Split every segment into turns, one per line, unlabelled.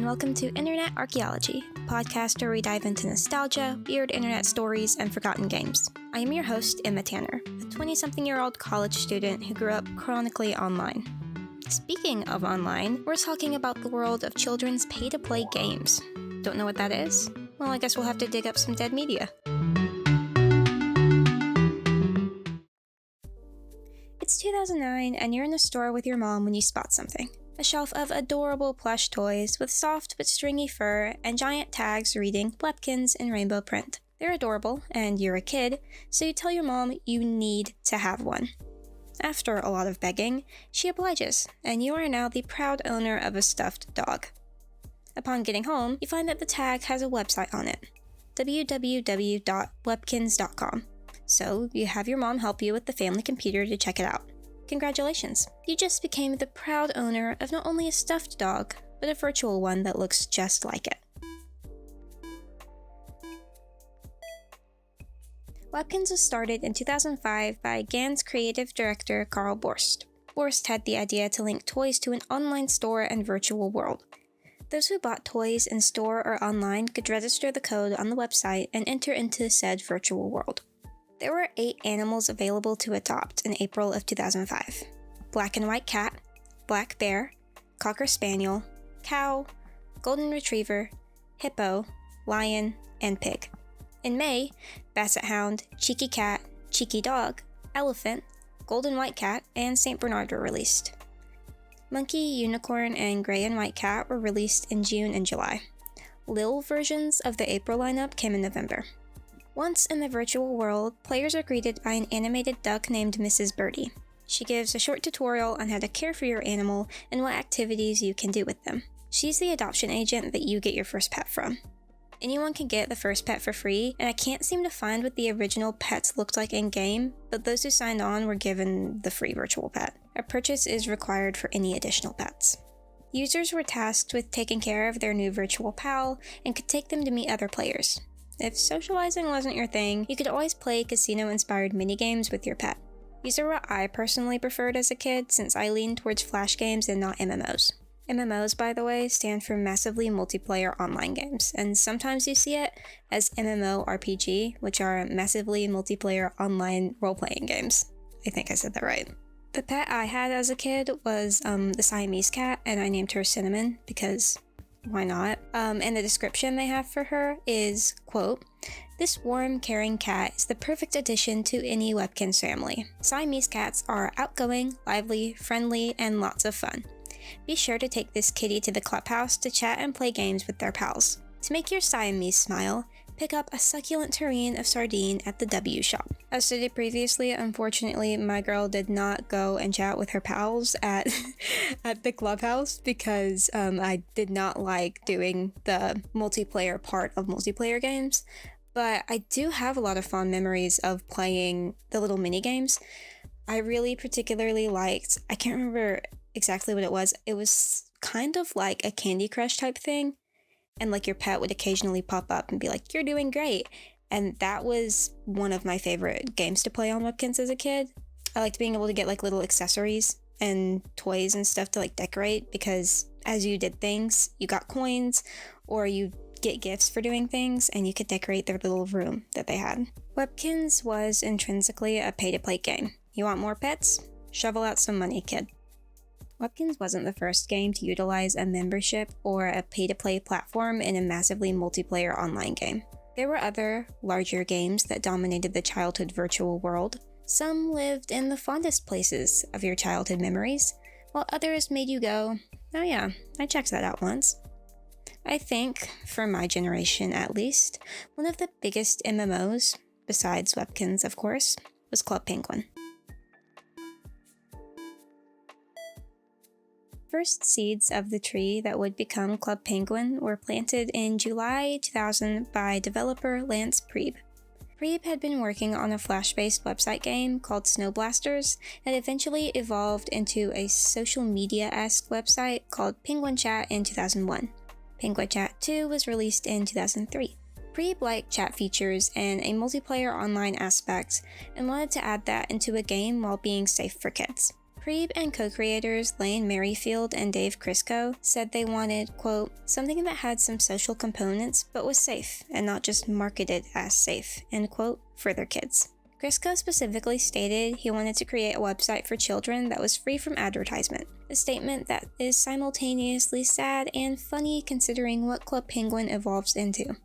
and welcome to Internet Archaeology, the podcast where we dive into nostalgia, weird internet stories, and forgotten games. I am your host, Emma Tanner, a 20-something-year-old college student who grew up chronically online. Speaking of online, we're talking about the world of children's pay-to-play games. Don't know what that is? Well, I guess we'll have to dig up some dead media. It's 2009, and you're in the store with your mom when you spot something. A shelf of adorable plush toys with soft but stringy fur and giant tags reading Plepkins in rainbow print. They're adorable, and you're a kid, so you tell your mom you need to have one. After a lot of begging, she obliges, and you are now the proud owner of a stuffed dog. Upon getting home, you find that the tag has a website on it, www.plepkins.com. So you have your mom help you with the family computer to check it out. Congratulations, you just became the proud owner of not only a stuffed dog, but a virtual one that looks just like it. Plepkins was started in 2005 by GAN's creative director Carl Borst. Borst had the idea to link toys to an online store and virtual world. Those who bought toys in store or online could register the code on the website and enter into said virtual world. There were 8 animals available to adopt in April of 2005. Black and white cat, black bear, cocker spaniel, cow, golden retriever, hippo, lion, and pig. In May, basset hound, cheeky cat, cheeky dog, elephant, golden white cat, and St. Bernard were released. Monkey, unicorn, and gray and white cat were released in June and July. Lil versions of the April lineup came in November. Once in the virtual world, players are greeted by an animated duck named Mrs. Birdie. She gives a short tutorial on how to care for your animal and what activities you can do with them. She's the adoption agent that you get your first pet from. Anyone can get the first pet for free, and I can't seem to find what the original pets looked like in-game, but those who signed on were given the free virtual pet. A purchase is required for any additional pets. Users were tasked with taking care of their new virtual pal and could take them to meet other players. If socializing wasn't your thing, you could always play casino-inspired minigames with your pet. These are what I personally preferred as a kid, since I leaned towards flash games and not MMOs. MMOs, by the way, stand for Massively Multiplayer Online Games, and sometimes you see it as MMORPG, which are Massively Multiplayer Online Role-Playing Games. I think I said that right. The pet I had as a kid was the Siamese cat, and I named her Cinnamon because why not? And the description they have for her is, quote, "This warm, caring cat is the perfect addition to any Plepkins family. Siamese cats are outgoing, lively, friendly, and lots of fun. Be sure to take this kitty to the clubhouse to chat and play games with their pals. To make your Siamese smile, pick up a succulent terrine of sardine at the W shop." As stated previously, unfortunately, my girl did not go and chat with her pals at the clubhouse because I did not like doing the multiplayer part of multiplayer games. But I do have a lot of fond memories of playing the little mini games. I really particularly liked, I can't remember exactly what it was. It was kind of like a Candy Crush type thing. And like your pet would occasionally pop up and be like, "You're doing great." And that was one of my favorite games to play on Plepkins as a kid. I liked being able to get like little accessories and toys and stuff to like decorate, because as you did things, you got coins or you get gifts for doing things, and you could decorate their little room that they had. Plepkins was intrinsically a pay-to-play game. You want more pets? Shovel out some money, kid. Plepkins wasn't the first game to utilize a membership or a pay-to-play platform in a massively multiplayer online game. There were other, larger games that dominated the childhood virtual world. Some lived in the fondest places of your childhood memories, while others made you go, "Oh yeah, I checked that out once." I think, for my generation at least, one of the biggest MMOs, besides Plepkins of course, was Club Penguin. First seeds of the tree that would become Club Penguin were planted in July 2000 by developer Lance Priebe. Priebe had been working on a Flash-based website game called Snow Blasters that eventually evolved into a social media-esque website called Penguin Chat in 2001. Penguin Chat 2 was released in 2003. Priebe liked chat features and a multiplayer online aspect and wanted to add that into a game while being safe for kids. Priebe and co-creators Lane Merrifield and Dave Crisco said they wanted, quote, something that had some social components but was safe and not just marketed as safe, end quote, for their kids. Crisco specifically stated he wanted to create a website for children that was free from advertisement, a statement that is simultaneously sad and funny considering what Club Penguin evolves into.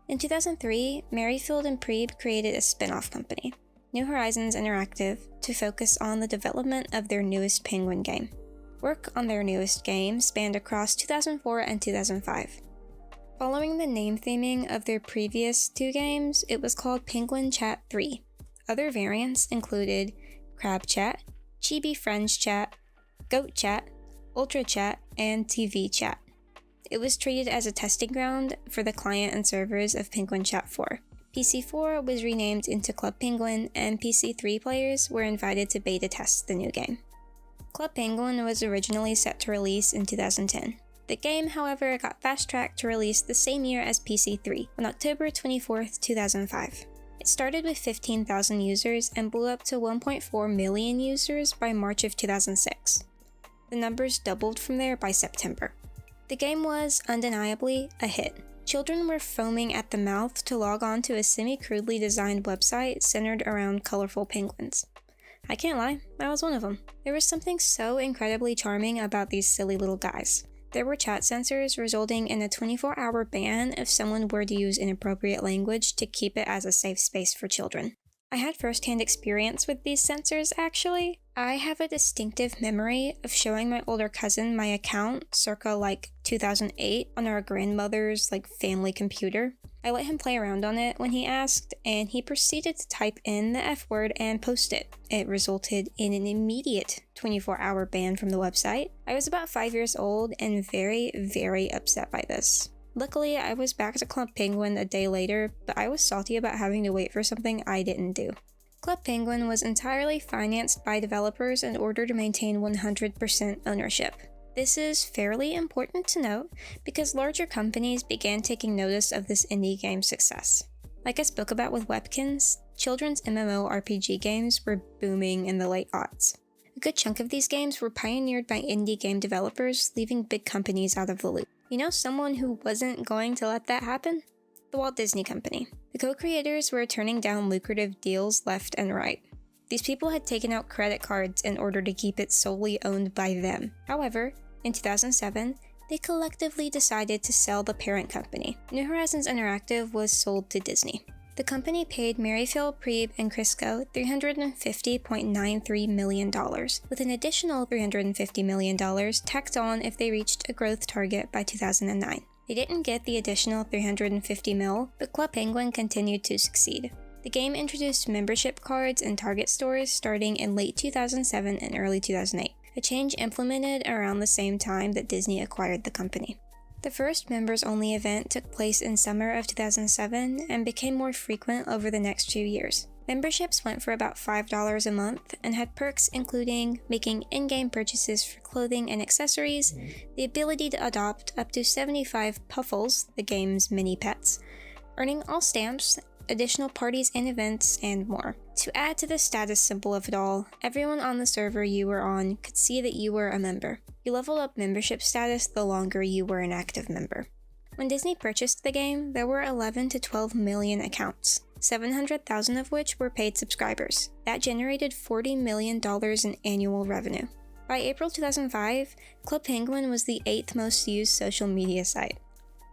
In 2003, Merrifield and Priebe created a spin-off company, New Horizons Interactive, to focus on the development of their newest Penguin game. Work on their newest game spanned across 2004 and 2005. Following the name theming of their previous two games, it was called Penguin Chat 3. Other variants included Crab Chat, Chibi Friends Chat, Goat Chat, Ultra Chat, and TV Chat. It was treated as a testing ground for the client and servers of Penguin Chat 4. PC4 was renamed into Club Penguin, and PC3 players were invited to beta test the new game. Club Penguin was originally set to release in 2010. The game, however, got fast-tracked to release the same year as PC3, on October 24, 2005. It started with 15,000 users and blew up to 1.4 million users by March of 2006. The numbers doubled from there by September. The game was, undeniably, a hit. Children were foaming at the mouth to log on to a semi-crudely designed website centered around colorful penguins. I can't lie, I was one of them. There was something so incredibly charming about these silly little guys. There were chat censors resulting in a 24-hour ban if someone were to use inappropriate language to keep it as a safe space for children. I had first-hand experience with these censors, actually. I have a distinctive memory of showing my older cousin my account circa 2008 on our grandmother's family computer. I let him play around on it when he asked, and he proceeded to type in the F word and post it. It resulted in an immediate 24-hour ban from the website. I was about 5 years old and very, very upset by this. Luckily, I was back to Club Penguin a day later, but I was salty about having to wait for something I didn't do. Club Penguin was entirely financed by developers in order to maintain 100% ownership. This is fairly important to note because larger companies began taking notice of this indie game's success. Like I spoke about with Webkins, children's MMORPG games were booming in the late aughts. A good chunk of these games were pioneered by indie game developers, leaving big companies out of the loop. You know someone who wasn't going to let that happen? The Walt Disney Company. The co-creators were turning down lucrative deals left and right. These people had taken out credit cards in order to keep it solely owned by them. However, in 2007, they collectively decided to sell the parent company. New Horizons Interactive was sold to Disney. The company paid Merrifield, Priebe, and Crisco $350.93 million, with an additional $350 million tacked on if they reached a growth target by 2009. They didn't get the additional $350 mil, but Club Penguin continued to succeed. The game introduced membership cards in Target stores starting in late 2007 and early 2008, a change implemented around the same time that Disney acquired the company. The first members-only event took place in summer of 2007 and became more frequent over the next few years. Memberships went for about $5 a month and had perks including making in-game purchases for clothing and accessories, the ability to adopt up to 75 Puffles, the game's mini pets, earning all stamps, additional parties and events, and more. To add to the status symbol of it all, everyone on the server you were on could see that you were a member. You leveled up membership status the longer you were an active member. When Disney purchased the game, there were 11 to 12 million accounts, 700,000 of which were paid subscribers. That generated $40 million in annual revenue. By April 2005, Club Penguin was the 8th most used social media site.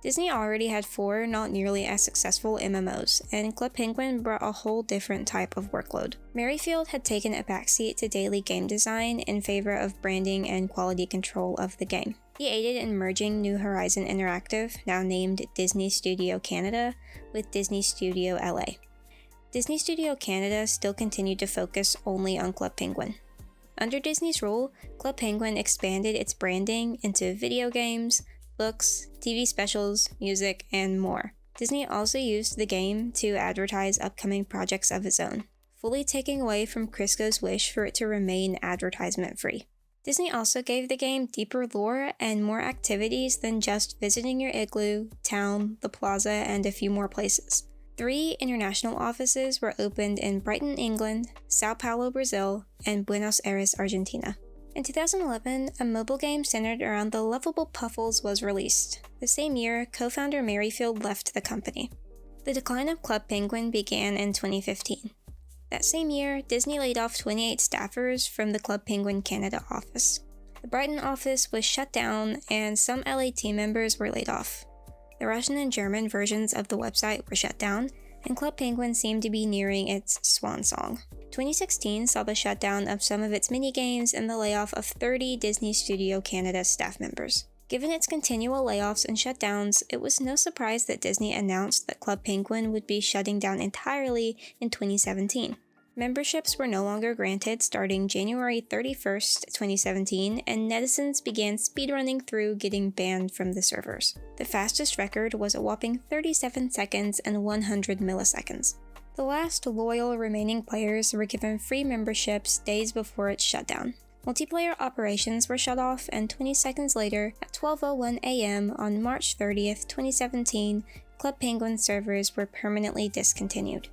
Disney already had 4 not nearly as successful MMOs, and Club Penguin brought a whole different type of workload. Merrifield had taken a backseat to daily game design in favor of branding and quality control of the game. He aided in merging New Horizon Interactive, now named Disney Studio Canada, with Disney Studio LA. Disney Studio Canada still continued to focus only on Club Penguin. Under Disney's rule, Club Penguin expanded its branding into video games, books, TV specials, music, and more. Disney also used the game to advertise upcoming projects of its own, fully taking away from Crisco's wish for it to remain advertisement-free. Disney also gave the game deeper lore and more activities than just visiting your igloo, town, the plaza, and a few more places. 3 international offices were opened in Brighton, England, Sao Paulo, Brazil, and Buenos Aires, Argentina. In 2011, a mobile game centered around the lovable Puffles was released. The same year, co-founder Merrifield left the company. The decline of Club Penguin began in 2015. That same year, Disney laid off 28 staffers from the Club Penguin Canada office. The Brighton office was shut down, and some LA team members were laid off. The Russian and German versions of the website were shut down, and Club Penguin seemed to be nearing its swan song. 2016 saw the shutdown of some of its minigames and the layoff of 30 Disney Studio Canada staff members. Given its continual layoffs and shutdowns, it was no surprise that Disney announced that Club Penguin would be shutting down entirely in 2017. Memberships were no longer granted starting January 31st, 2017, and netizens began speedrunning through getting banned from the servers. The fastest record was a whopping 37 seconds and 100 milliseconds. The last loyal remaining players were given free memberships days before its shutdown. Multiplayer operations were shut off, and 20 seconds later, at 12:01 a.m. on March 30th, 2017, Club Penguin servers were permanently discontinued.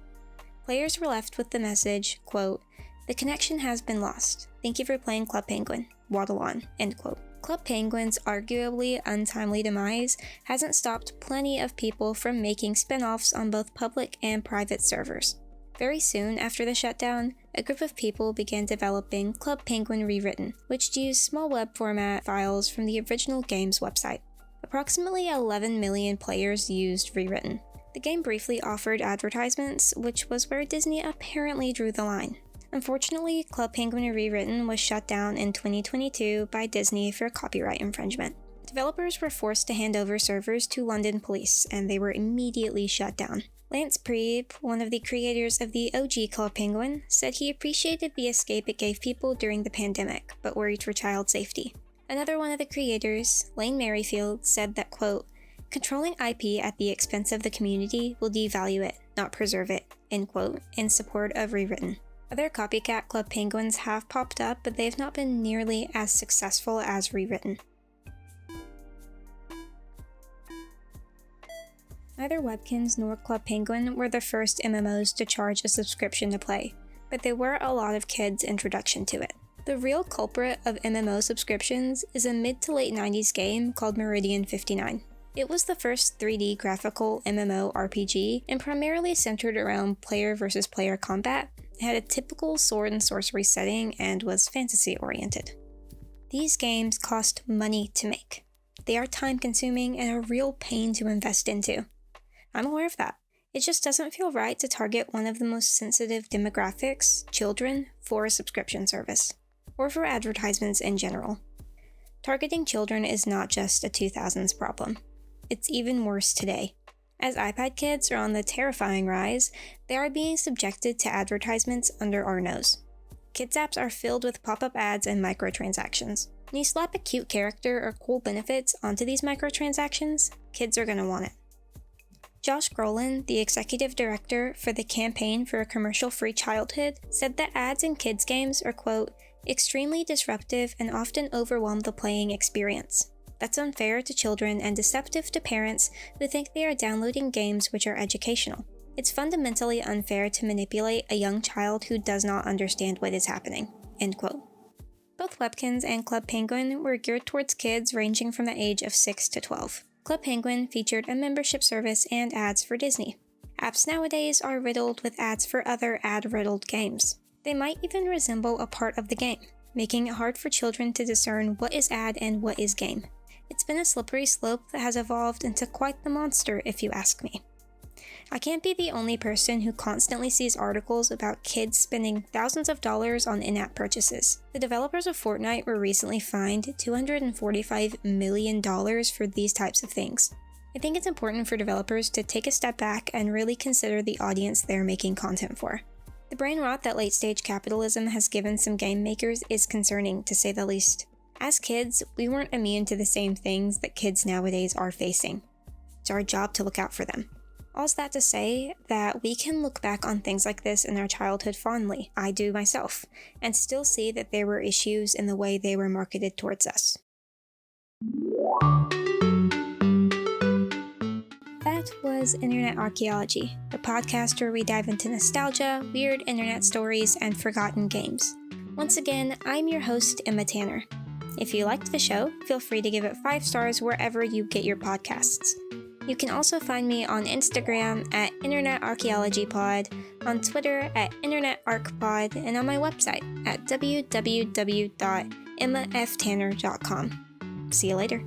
Players were left with the message, quote, "The connection has been lost. Thank you for playing Club Penguin. Waddle on," end quote. Club Penguin's arguably untimely demise hasn't stopped plenty of people from making spin-offs on both public and private servers. Very soon after the shutdown, a group of people began developing Club Penguin Rewritten, which used small web format files from the original game's website. Approximately 11 million players used Rewritten. The game briefly offered advertisements, which was where Disney apparently drew the line. Unfortunately, Club Penguin Rewritten was shut down in 2022 by Disney for copyright infringement. Developers were forced to hand over servers to London police, and they were immediately shut down. Lance Priebe, one of the creators of the OG Club Penguin, said he appreciated the escape it gave people during the pandemic, but worried for child safety. Another one of the creators, Lane Merrifield, said that, quote, "Controlling IP at the expense of the community will devalue it, not preserve it," end quote, in support of Rewritten. Other copycat Club Penguins have popped up, but they've not been nearly as successful as Rewritten. Neither Webkinz nor Club Penguin were the first MMOs to charge a subscription to play, but they were a lot of kids' introduction to it. The real culprit of MMO subscriptions is a mid to late 90s game called Meridian 59. It was the first 3D graphical MMO RPG and primarily centered around player versus player combat. It had a typical sword and sorcery setting and was fantasy-oriented. These games cost money to make. They are time-consuming and a real pain to invest into. I'm aware of that. It just doesn't feel right to target one of the most sensitive demographics, children, for a subscription service, or for advertisements in general. Targeting children is not just a 2000s problem. It's even worse today. As iPad kids are on the terrifying rise, they are being subjected to advertisements under our nose. Kids apps are filled with pop-up ads and microtransactions. When you slap a cute character or cool benefits onto these microtransactions, kids are gonna want it. Josh Grolan, the executive director for the Campaign for a Commercial-Free Childhood, said that ads in kids' games are, quote, "extremely disruptive and often overwhelm the playing experience. That's unfair to children and deceptive to parents who think they are downloading games which are educational. It's fundamentally unfair to manipulate a young child who does not understand what is happening," end quote. Both Webkinz and Club Penguin were geared towards kids ranging from the age of 6 to 12. Club Penguin featured a membership service and ads for Disney. Apps nowadays are riddled with ads for other ad-riddled games. They might even resemble a part of the game, making it hard for children to discern what is ad and what is game. It's been a slippery slope that has evolved into quite the monster, if you ask me. I can't be the only person who constantly sees articles about kids spending thousands of dollars on in-app purchases. The developers of Fortnite were recently fined $245 million for these types of things. I think it's important for developers to take a step back and really consider the audience they're making content for. The brain rot that late-stage capitalism has given some game makers is concerning, to say the least. As kids, we weren't immune to the same things that kids nowadays are facing. It's our job to look out for them. All's that to say that we can look back on things like this in our childhood fondly, I do myself, and still see that there were issues in the way they were marketed towards us. That That was Internet Archaeology, the podcast where we dive into nostalgia, weird internet stories, and forgotten games. Once again, I'm your host, Emma Tanner. If you liked the show, feel free to give it 5 stars wherever you get your podcasts. You can also find me on Instagram at Internet Archaeology Pod, on Twitter at Internet ArcPod, and on my website at www.emmaftanner.com. See you later.